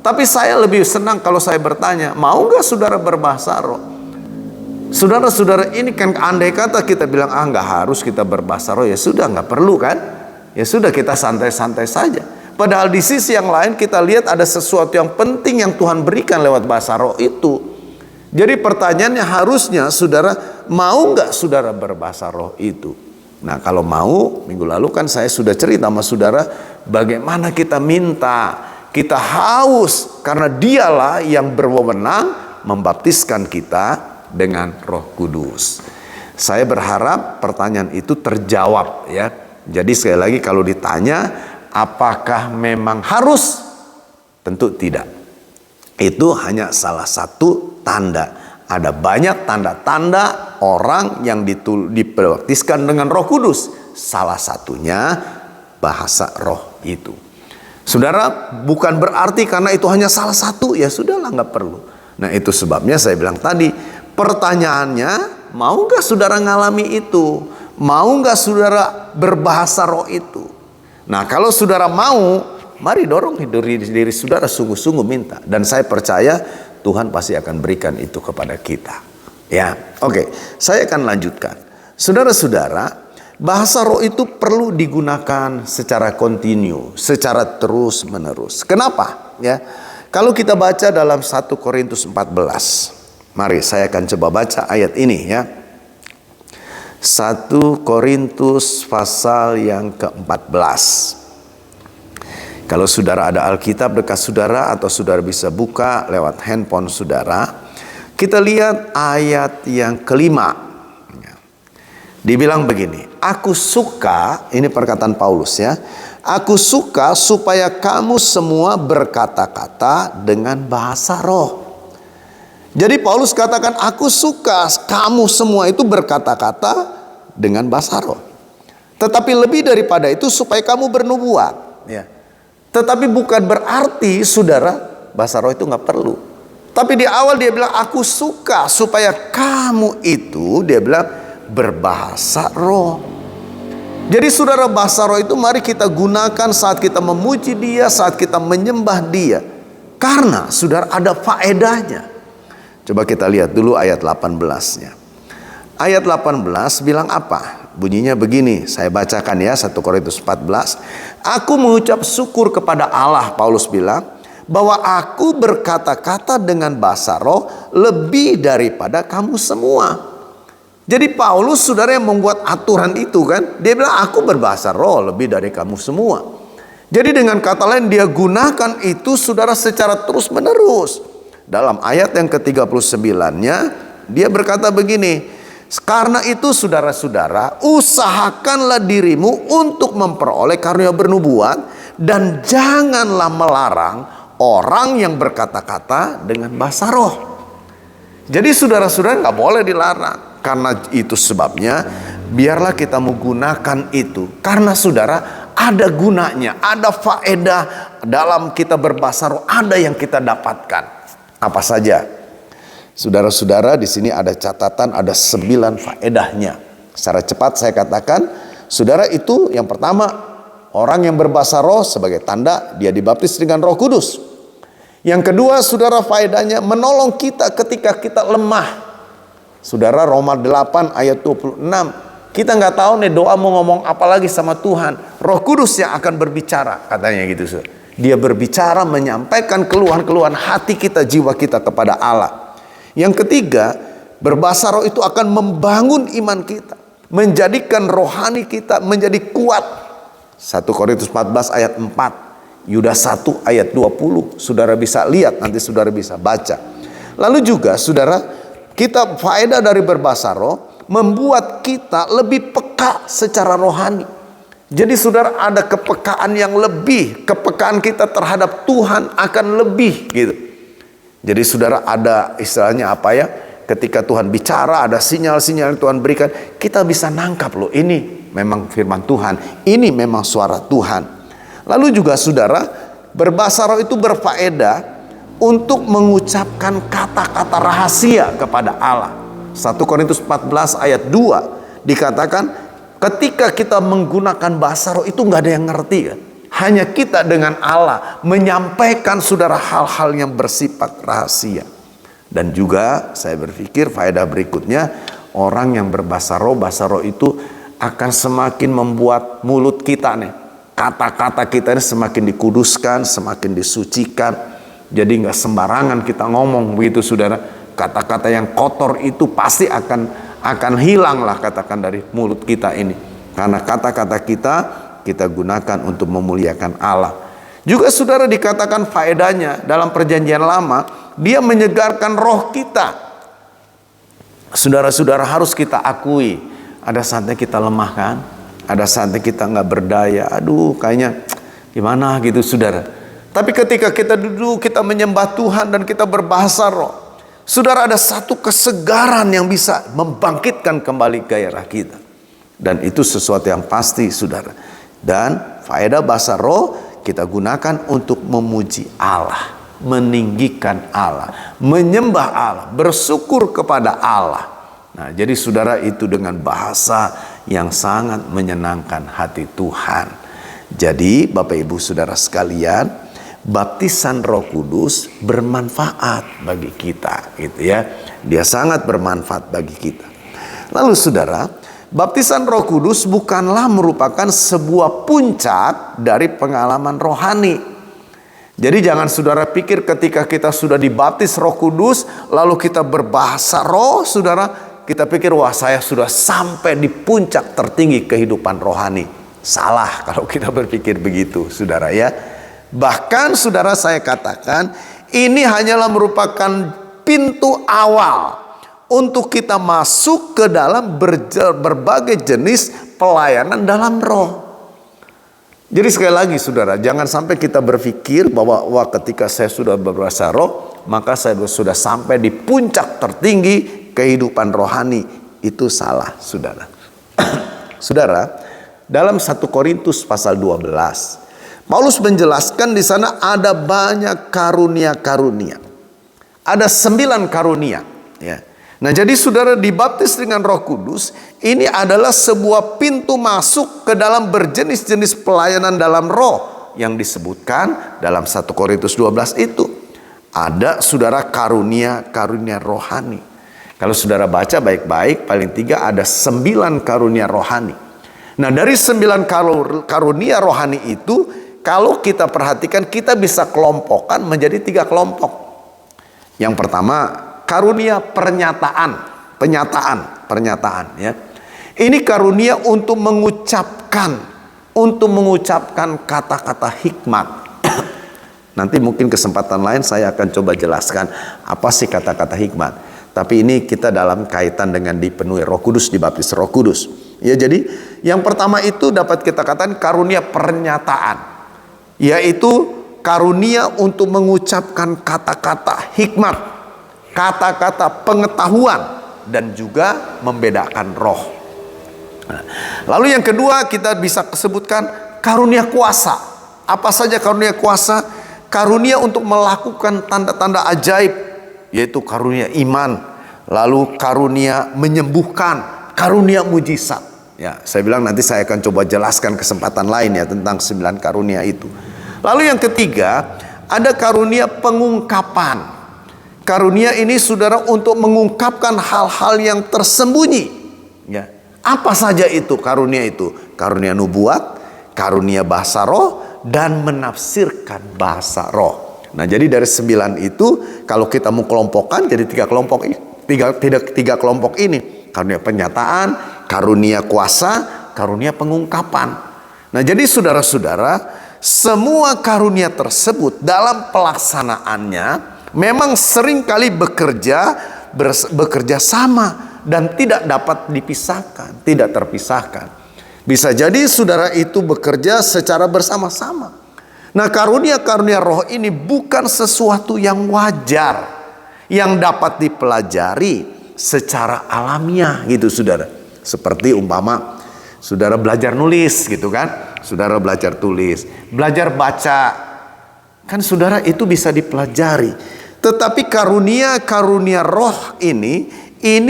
tapi saya lebih senang kalau saya bertanya, mau gak saudara berbahasa roh? Saudara-saudara, ini kan andai kata kita bilang nggak harus kita berbahasa roh, ya sudah, nggak perlu kan? Ya sudah, kita santai-santai saja. Padahal di sisi yang lain kita lihat ada sesuatu yang penting yang Tuhan berikan lewat bahasa roh itu. Jadi pertanyaannya harusnya saudara, mau nggak saudara berbahasa roh itu? Nah, kalau mau, minggu lalu kan saya sudah cerita sama saudara bagaimana kita minta, kita haus karena dialah yang berwenang membaptiskan kita dengan Roh Kudus. Saya berharap pertanyaan itu terjawab ya. Jadi sekali lagi kalau ditanya apakah memang harus? Tentu tidak. Itu hanya salah satu tanda. Ada banyak tanda-tanda orang yang dibaptiskan dengan Roh Kudus. Salah satunya bahasa roh itu. Saudara, bukan berarti karena itu hanya salah satu, ya sudahlah, nggak perlu. Nah, itu sebabnya saya bilang tadi, pertanyaannya, mau nggak saudara ngalami itu? Mau nggak saudara berbahasa roh itu? Nah, kalau saudara mau, mari dorong diri saudara sungguh-sungguh minta. Dan saya percaya Tuhan pasti akan berikan itu kepada kita. Ya, oke. Saya akan lanjutkan. Saudara-saudara, bahasa roh itu perlu digunakan secara kontinu, secara terus-menerus. Kenapa? Ya. Kalau kita baca dalam 1 Korintus 14. Mari saya akan coba baca ayat ini ya. 1 Korintus pasal yang ke-14. Kalau saudara ada Alkitab dekat saudara atau saudara bisa buka lewat handphone saudara, kita lihat ayat yang kelima. Dibilang begini, aku suka, ini perkataan Paulus ya, aku suka supaya kamu semua berkata-kata dengan bahasa roh. Jadi Paulus katakan, aku suka kamu semua itu berkata-kata dengan bahasa roh. Tetapi lebih daripada itu supaya kamu bernubuat ya. Tetapi bukan berarti saudara bahasa roh itu nggak perlu. Tapi di awal dia bilang aku suka supaya kamu itu, dia bilang berbahasa roh. Jadi saudara, bahasa roh itu mari kita gunakan saat kita memuji dia, saat kita menyembah dia. Karena saudara ada faedahnya. Coba kita lihat dulu ayat 18-nya. Ayat 18 bilang apa? Bunyinya begini, saya bacakan ya, 1 Korintus 14. Aku mengucap syukur kepada Allah, Paulus bilang, bahwa aku berkata-kata dengan bahasa roh lebih daripada kamu semua. Jadi Paulus saudara yang membuat aturan itu kan, dia bilang aku berbahasa roh lebih dari kamu semua. Jadi dengan kata lain dia gunakan itu saudara secara terus menerus. Dalam ayat yang ke-39-nya dia berkata begini, karena itu saudara-saudara, usahakanlah dirimu untuk memperoleh karunia bernubuat dan janganlah melarang orang yang berkata-kata dengan bahasa roh. Jadi saudara-saudara nggak boleh dilarang. Karena itu sebabnya biarlah kita menggunakan itu. Karena saudara ada gunanya, ada faedah, dalam kita berbahasa roh ada yang kita dapatkan. Apa saja? Saudara-saudara, di sini ada catatan, ada 9 faedahnya. Secara cepat saya katakan, saudara, itu yang pertama, orang yang berbahasa roh sebagai tanda dia dibaptis dengan Roh Kudus. Yang kedua, saudara, faedahnya menolong kita ketika kita lemah. Saudara, Roma 8 ayat 26, kita nggak tahu nih doa mau ngomong apa lagi sama Tuhan. Roh Kudus yang akan berbicara, katanya gitu, saudara. Dia berbicara, menyampaikan keluhan-keluhan hati kita, jiwa kita kepada Allah. Yang ketiga, berbahasa roh itu akan membangun iman kita, menjadikan rohani kita menjadi kuat. 1 Korintus 14 ayat 4, Yudas 1 ayat 20. Saudara bisa lihat, nanti saudara bisa baca. Lalu juga saudara, kita faedah dari berbahasa roh membuat kita lebih peka secara rohani. Jadi saudara, ada kepekaan yang lebih, kepekaan kita terhadap Tuhan akan lebih gitu. Jadi saudara, ada istilahnya apa ya, ketika Tuhan bicara ada sinyal-sinyal yang Tuhan berikan, kita bisa nangkap loh, ini memang firman Tuhan, ini memang suara Tuhan. Lalu juga saudara, berbahasa roh itu berfaedah untuk mengucapkan kata-kata rahasia kepada Allah. 1 Korintus 14 ayat 2 dikatakan, ketika kita menggunakan bahasa roh itu nggak ada yang ngerti kan? Hanya kita dengan Allah menyampaikan saudara hal-hal yang bersifat rahasia. Dan juga saya berpikir faedah berikutnya, orang yang berbahasa roh itu akan semakin membuat mulut kita nih, kata-kata kita ini semakin dikuduskan, semakin disucikan. Jadi nggak sembarangan kita ngomong begitu saudara. Kata-kata yang kotor itu pasti akan hilang lah, katakan, dari mulut kita ini. Karena kata-kata kita gunakan untuk memuliakan Allah. Juga saudara, dikatakan faedahnya dalam perjanjian lama, dia menyegarkan roh kita. Saudara-saudara, harus kita akui, ada saatnya kita lemah kan, ada saatnya kita nggak berdaya, aduh kayaknya gimana gitu saudara. Tapi ketika kita duduk, kita menyembah Tuhan dan kita berbahasa roh, saudara, ada satu kesegaran yang bisa membangkitkan kembali gairah kita. Dan itu sesuatu yang pasti saudara. Dan faedah bahasa roh kita gunakan untuk memuji Allah, meninggikan Allah, menyembah Allah, bersyukur kepada Allah. Nah, jadi saudara, itu dengan bahasa yang sangat menyenangkan hati Tuhan. Jadi Bapak Ibu saudara sekalian, baptisan Roh Kudus bermanfaat bagi kita gitu ya. Dia sangat bermanfaat bagi kita. Lalu saudara, baptisan Roh Kudus bukanlah merupakan sebuah puncak dari pengalaman rohani. Jadi jangan saudara pikir ketika kita sudah dibaptis Roh Kudus lalu kita berbahasa roh, saudara, kita pikir wah saya sudah sampai di puncak tertinggi kehidupan rohani. Salah kalau kita berpikir begitu saudara ya. Bahkan saudara, saya katakan ini hanyalah merupakan pintu awal untuk kita masuk ke dalam berbagai jenis pelayanan dalam roh. Jadi sekali lagi saudara, jangan sampai kita berpikir bahwa wah ketika saya sudah berbahasa roh maka saya sudah sampai di puncak tertinggi kehidupan rohani. Itu salah saudara. Saudara, dalam 1 Korintus pasal 12 Paulus menjelaskan di sana ada banyak karunia-karunia. Ada 9 karunia. Ya. Nah jadi saudara, dibaptis dengan Roh Kudus ini adalah sebuah pintu masuk ke dalam berjenis-jenis pelayanan dalam roh yang disebutkan dalam 1 Korintus 12 itu. Ada saudara karunia-karunia rohani. Kalau saudara baca baik-baik, paling tidak ada 9 karunia rohani. Nah dari 9 karunia rohani itu, kalau kita perhatikan, kita bisa kelompokkan menjadi 3 kelompok. Yang pertama, karunia pernyataan ya. Ini karunia untuk mengucapkan kata-kata hikmat. Nanti mungkin kesempatan lain saya akan coba jelaskan apa sih kata-kata hikmat. Tapi ini kita dalam kaitan dengan dipenuhi Roh Kudus, dibaptis Roh Kudus. Ya, jadi yang pertama itu dapat kita katakan karunia pernyataan. Yaitu karunia untuk mengucapkan kata-kata hikmat, kata-kata pengetahuan, dan juga membedakan roh. Lalu yang kedua kita bisa sebutkan karunia kuasa Apa saja karunia kuasa? Karunia untuk melakukan tanda-tanda ajaib, yaitu karunia iman. Lalu karunia menyembuhkan, karunia mujizat. Ya, saya bilang nanti saya akan coba jelaskan kesempatan lain ya tentang 9 karunia itu. Lalu yang ketiga, ada karunia pengungkapan. Karunia ini saudara untuk mengungkapkan hal-hal yang tersembunyi. Ya. Apa saja itu karunia itu? Karunia nubuat, karunia bahasa roh, dan menafsirkan bahasa roh. Nah, jadi dari 9 itu kalau kita mau kelompokkan jadi 3 kelompok ini. Tiga kelompok ini. Karunia penyataan, karunia kuasa, karunia pengungkapan. Nah, jadi saudara-saudara, semua karunia tersebut dalam pelaksanaannya memang seringkali bekerja sama dan tidak dapat dipisahkan, tidak terpisahkan. Bisa jadi saudara itu bekerja secara bersama-sama. Nah, karunia-karunia roh ini bukan sesuatu yang wajar, yang dapat dipelajari secara alamiah gitu saudara. Seperti umpama saudara belajar nulis gitu kan, saudara belajar tulis, belajar baca, kan saudara itu bisa dipelajari. Tetapi karunia-karunia roh ini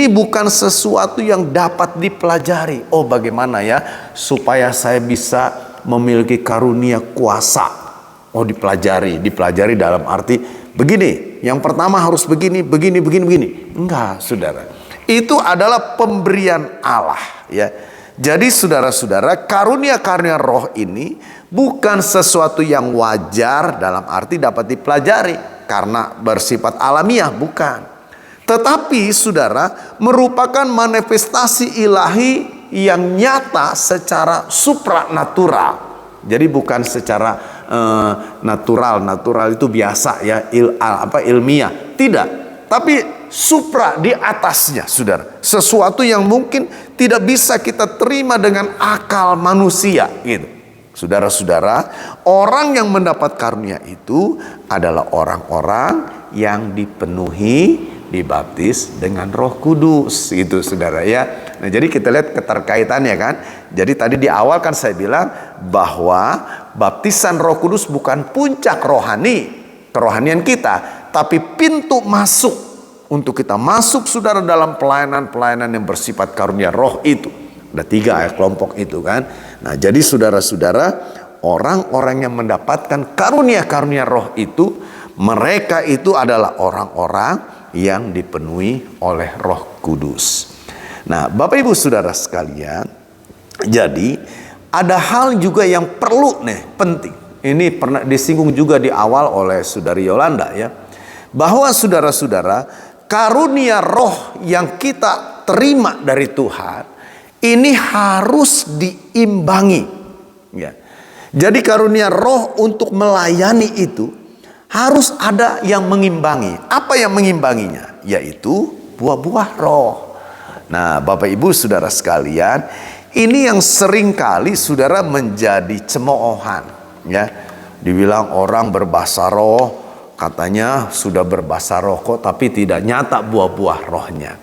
bukan sesuatu yang dapat dipelajari. Oh, bagaimana ya supaya saya bisa memiliki karunia kuasa? Oh, dipelajari dalam arti begini. Yang pertama harus begini. Enggak, saudara. Itu adalah pemberian Allah, ya. Jadi saudara-saudara, karunia-karunia roh ini bukan sesuatu yang wajar dalam arti dapat dipelajari karena bersifat alamiah, bukan. Tetapi saudara, merupakan manifestasi ilahi yang nyata secara supranatural. Jadi bukan secara natural itu biasa ya, ilmiah, tidak. Tapi supra, di atasnya saudara, sesuatu yang mungkin tidak bisa kita terima dengan akal manusia gitu. Saudara-saudara, orang yang mendapat karunia itu adalah orang-orang yang dibaptis dengan Roh Kudus gitu saudara ya. Nah, jadi kita lihat keterkaitannya kan. Jadi tadi di awal kan saya bilang bahwa baptisan Roh Kudus bukan puncak kerohanian kita, tapi pintu masuk untuk kita masuk saudara dalam pelayanan-pelayanan yang bersifat karunia roh itu. Ada 3 kelompok itu kan. Nah, jadi saudara-saudara, orang-orang yang mendapatkan karunia-karunia roh itu, mereka itu adalah orang-orang yang dipenuhi oleh Roh Kudus. Nah, Bapak Ibu Saudara sekalian, jadi ada hal juga yang perlu penting. Ini pernah disinggung juga di awal oleh Saudari Yolanda ya. Bahwa saudara-saudara, karunia roh yang kita terima dari Tuhan ini harus diimbangi ya. Jadi karunia roh untuk melayani itu harus ada yang mengimbangi. Apa yang mengimbanginya? Yaitu buah-buah roh. Nah, Bapak Ibu Saudara sekalian, ini yang seringkali saudara menjadi cemoohan ya. Dibilang orang berbahasa roh, katanya sudah berbahasa roh kok, tapi tidak nyata buah-buah rohnya.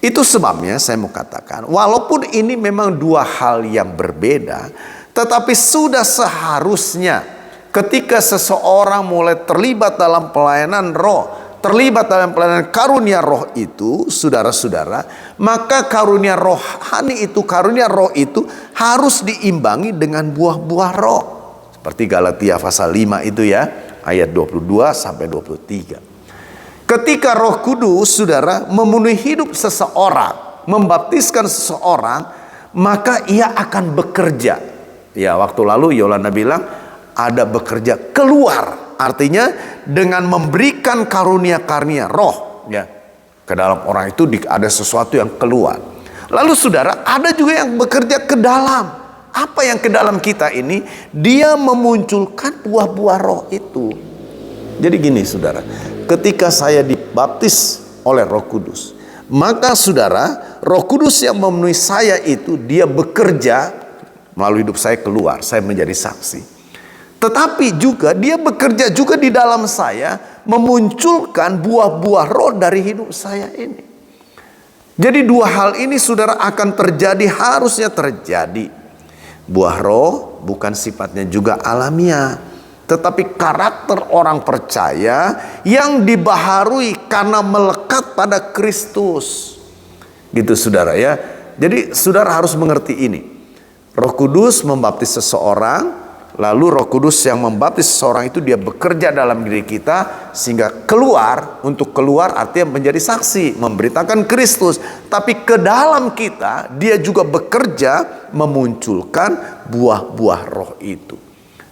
Itu sebabnya saya mau katakan, walaupun ini memang 2 hal yang berbeda, tetapi sudah seharusnya ketika seseorang mulai terlibat dalam pelayanan roh, terlibat dalam pelayanan karunia roh itu, saudara-saudara, maka karunia rohani itu, karunia roh itu harus diimbangi dengan buah-buah roh. Seperti Galatia pasal 5 itu ya, ayat 22 sampai 23. Ketika Roh Kudus saudara memenuhi hidup seseorang, membaptiskan seseorang, maka ia akan bekerja. Ya, waktu lalu Yolanda bilang ada bekerja keluar. Artinya dengan memberikan karunia-karunia roh ya, ke dalam orang itu ada sesuatu yang keluar. Lalu saudara, ada juga yang bekerja ke dalam. Apa yang ke dalam kita ini? Dia memunculkan buah-buah roh itu. Jadi gini saudara, ketika saya dibaptis oleh Roh Kudus, maka saudara, Roh Kudus yang memenuhi saya itu dia bekerja melalui hidup saya keluar, saya menjadi saksi. Tetapi juga dia bekerja juga di dalam saya, memunculkan buah-buah roh dari hidup saya ini. Jadi 2 hal ini saudara akan terjadi, harusnya terjadi. Buah roh bukan sifatnya juga alamiah. tetapi karakter orang percaya yang dibaharui karena melekat pada Kristus. Gitu saudara ya. Jadi saudara harus mengerti ini. Roh Kudus membaptis seseorang, lalu Roh Kudus yang membaptis seseorang itu dia bekerja dalam diri kita sehingga keluar. Untuk keluar artinya menjadi saksi, memberitakan Kristus. Tapi ke dalam kita dia juga bekerja memunculkan buah-buah roh itu.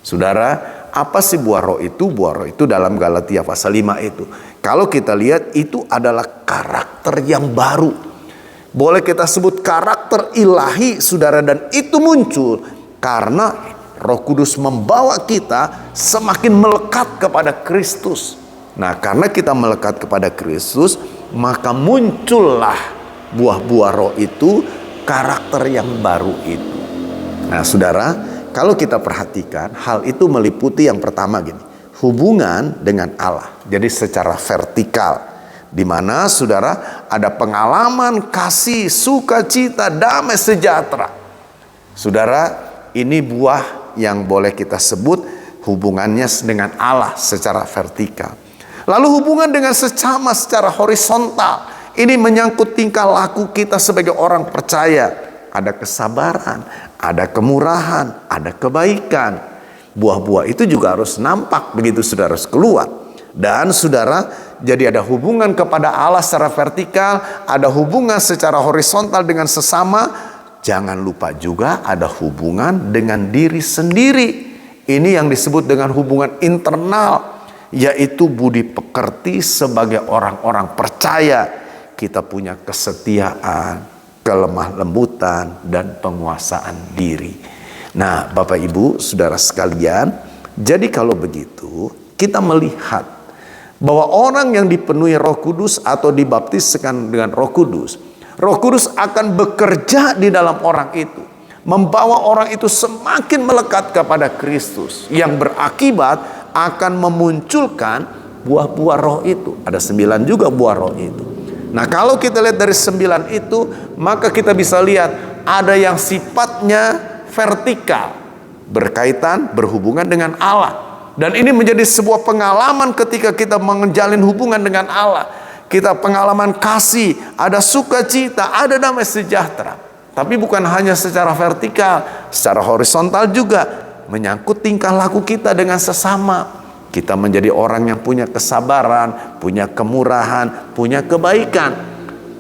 Saudara, apa sih buah roh itu? Buah roh itu dalam Galatia pasal 5 itu, kalau kita lihat itu adalah karakter yang baru. Boleh kita sebut karakter ilahi saudara, dan itu muncul karena Roh Kudus membawa kita semakin melekat kepada Kristus. Nah, karena kita melekat kepada Kristus, maka muncullah buah-buah roh itu, karakter yang baru itu. Nah, saudara, kalau kita perhatikan, hal itu meliputi yang pertama gini, hubungan dengan Allah. Jadi secara vertikal, di mana saudara ada pengalaman kasih, sukacita, damai sejahtera. Saudara, ini buah yang boleh kita sebut hubungannya dengan Allah secara vertikal. Lalu hubungan dengan sesama secara horizontal. Ini menyangkut tingkah laku kita sebagai orang percaya. Ada kesabaran, ada kemurahan, ada kebaikan. Buah-buah itu juga harus nampak begitu saudara, harus keluar. Dan saudara, jadi ada hubungan kepada Allah secara vertikal, ada hubungan secara horizontal dengan sesama. Jangan lupa juga ada hubungan dengan diri sendiri. Ini yang disebut dengan hubungan internal, yaitu budi pekerti sebagai orang-orang percaya. Kita punya kesetiaan, kelemah lembutan, dan penguasaan diri. Nah, Bapak Ibu, saudara sekalian, jadi kalau begitu kita melihat bahwa orang yang dipenuhi Roh Kudus atau dibaptiskan dengan Roh Kudus akan bekerja di dalam orang itu, membawa orang itu semakin melekat kepada Kristus, yang berakibat akan memunculkan buah-buah roh itu. Ada 9 juga buah roh itu. Nah, kalau kita lihat dari 9 itu, maka kita bisa lihat ada yang sifatnya vertikal, berkaitan, berhubungan dengan Allah. Dan ini menjadi sebuah pengalaman ketika kita menjalin hubungan dengan Allah. Kita pengalaman kasih, ada sukacita, ada damai sejahtera. Tapi bukan hanya secara vertikal, secara horizontal juga menyangkut tingkah laku kita dengan sesama. Kita menjadi orang yang punya kesabaran, punya kemurahan, punya kebaikan.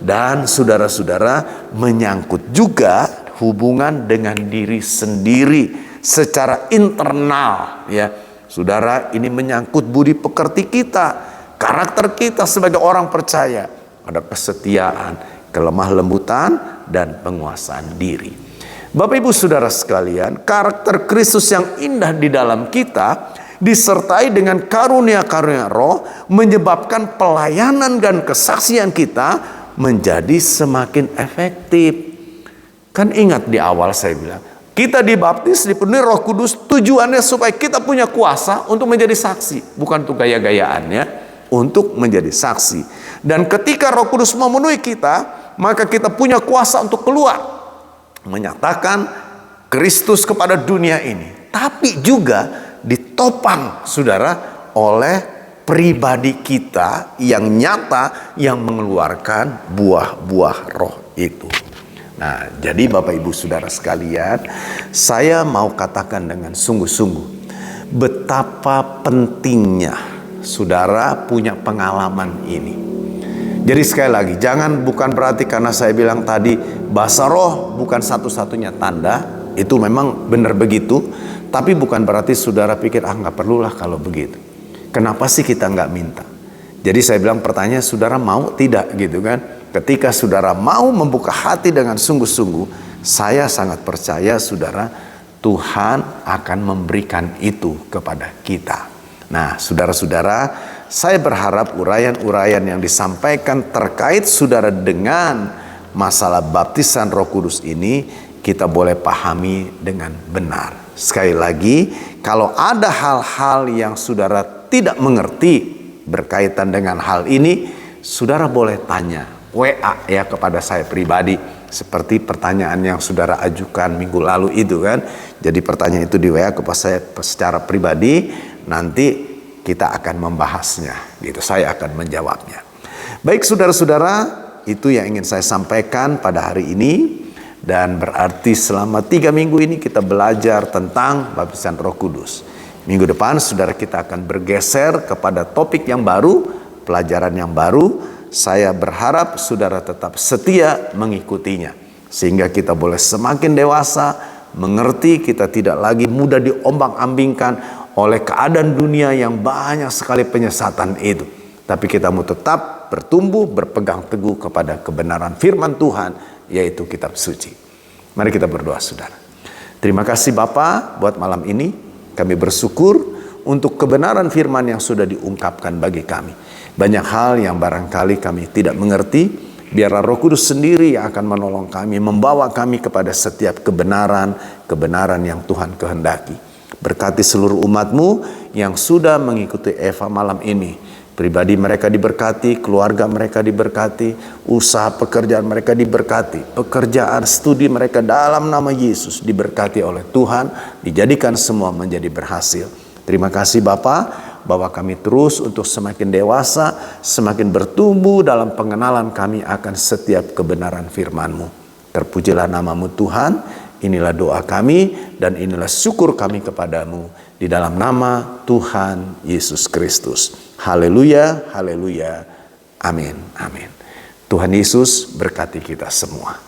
Dan saudara-saudara, menyangkut juga hubungan dengan diri sendiri secara internal, ya. Saudara, ini menyangkut budi pekerti kita, karakter kita sebagai orang percaya. Ada kesetiaan, kelemah lembutan, dan penguasaan diri. Bapak Ibu saudara sekalian, karakter Kristus yang indah di dalam kita disertai dengan karunia-karunia roh menyebabkan pelayanan dan kesaksian kita menjadi semakin efektif. Kan ingat di awal saya bilang, kita dibaptis, dipenuhi Roh Kudus, tujuannya supaya kita punya kuasa untuk menjadi saksi. Bukan untuk gaya-gayaannya, untuk menjadi saksi. Dan ketika Roh Kudus memenuhi kita, maka kita punya kuasa untuk keluar, menyatakan Kristus kepada dunia ini. Tapi juga ditopang, saudara, oleh pribadi kita yang nyata, yang mengeluarkan buah-buah roh itu. Nah, jadi Bapak Ibu saudara sekalian, saya mau katakan dengan sungguh-sungguh betapa pentingnya saudara punya pengalaman ini. Jadi sekali lagi, bukan berarti karena saya bilang tadi bahasa roh bukan satu-satunya tanda, itu memang benar begitu, tapi bukan berarti saudara pikir nggak perlulah kalau begitu. Kenapa sih kita nggak minta? Jadi saya bilang pertanyaan, saudara mau tidak gitu kan? Ketika saudara mau membuka hati dengan sungguh-sungguh, saya sangat percaya saudara, Tuhan akan memberikan itu kepada kita. Nah, saudara-saudara, saya berharap uraian-uraian yang disampaikan terkait saudara dengan masalah baptisan Roh Kudus ini kita boleh pahami dengan benar. Sekali lagi, kalau ada hal-hal yang saudara tidak mengerti berkaitan dengan hal ini, saudara boleh tanya WA ya kepada saya pribadi seperti pertanyaan yang saudara ajukan minggu lalu itu kan. Jadi pertanyaan itu di WA kepada saya secara pribadi, nanti kita akan membahasnya gitu. Saya akan menjawabnya. Baik saudara-saudara, itu yang ingin saya sampaikan pada hari ini. Dan berarti selama 3 minggu ini kita belajar tentang baptisan Roh Kudus. Minggu depan saudara kita akan bergeser kepada topik yang baru, pelajaran yang baru. Saya berharap saudara tetap setia mengikutinya. Sehingga kita boleh semakin dewasa, mengerti, kita tidak lagi mudah diombang-ambingkan oleh keadaan dunia yang banyak sekali penyesatan itu. Tapi kita mau tetap bertumbuh, berpegang teguh kepada kebenaran firman Tuhan, yaitu kitab suci. Mari kita berdoa saudara. Terima kasih Bapa buat malam ini. Kami bersyukur untuk kebenaran firman yang sudah diungkapkan bagi kami. Banyak hal yang barangkali kami tidak mengerti. Biarlah Roh Kudus sendiri yang akan menolong kami, membawa kami kepada setiap kebenaran yang Tuhan kehendaki. Berkati seluruh umat-Mu yang sudah mengikuti Eva malam ini. Pribadi mereka diberkati, keluarga mereka diberkati, usaha pekerjaan mereka diberkati, pekerjaan studi mereka dalam nama Yesus diberkati oleh Tuhan, dijadikan semua menjadi berhasil. Terima kasih Bapa, bahwa kami terus untuk semakin dewasa, semakin bertumbuh dalam pengenalan kami akan setiap kebenaran firman-Mu. Terpujilah nama-Mu Tuhan, inilah doa kami dan inilah syukur kami kepadamu di dalam nama Tuhan Yesus Kristus. Haleluya, haleluya, amin, amin. Tuhan Yesus berkati kita semua.